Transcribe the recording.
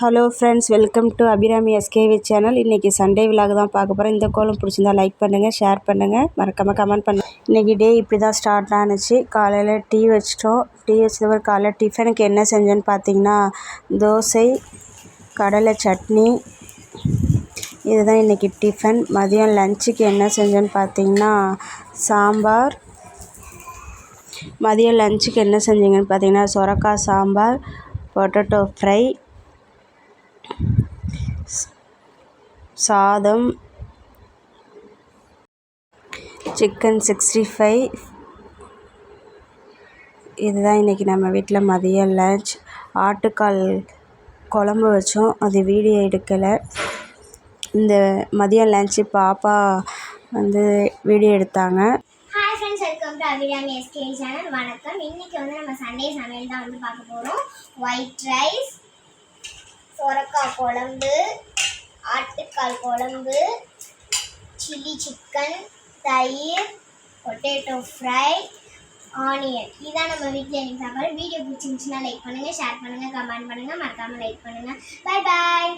Hello friends, welcome to Abhirami SKV channel. இன்றைக்கி Sunday vlog தான் பார்க்க போகிறோம். இந்த கோலம் பிடிச்சிருந்தா லைக் பண்ணுங்கள், ஷேர் பண்ணுங்கள், மறக்காமல் கமெண்ட் பண்ணுங்கள். இன்றைக்கி டே இப்படி தான் ஸ்டார்ட் ஆனுச்சு. காலையில் டீ வச்சிட்டோம். டீ வச்சது காலையில் டிஃபனுக்கு என்ன செஞ்சேன்னு பார்த்தீங்கன்னா தோசை, கடலை சட்னி. இதுதான் இன்றைக்கி டிஃபன். மதியம் லஞ்சுக்கு என்ன செஞ்சேன்னு பார்த்தீங்கன்னா சாம்பார். மதியம் லஞ்சுக்கு என்ன செஞ்சீங்கன்னு பார்த்தீங்கன்னா சொரக்காய் சாம்பார், பொட்டேட்டோ ஃப்ரை, சாதம், சிக்கன் 65. இதுதான் இன்றைக்கி நம்ம வீட்டில் மதியம் லஞ்ச். ஆட்டுக்கால் குழம்பு வச்சோம், அது வீடியோ எடுக்கலை. இந்த மதியம் லஞ்சு பாப்பா வீடியோ எடுத்தாங்க. Hi friends, welcome to Abhirami SKV channel. வணக்கம். இன்றைக்கி நம்ம சண்டே சமையல் தான் பார்க்க போகிறோம். ஒயிட் ரைஸ், சொரக்காய் குழம்பு, ஆட்டுக்கால் குழம்பு, சில்லி சிக்கன், தயிர், பொட்டேட்டோ ஃப்ரை, ஆனியன். இதான் நம்ம வீட்டில் எனக்கு சாப்பாடு. வீடியோ பிடிச்சிருந்துச்சுன்னா லைக் பண்ணுங்கள், ஷேர் பண்ணுங்கள், கமெண்ட் பண்ணுங்கள், மறக்காமல் லைக் பண்ணுங்கள். Bye bye.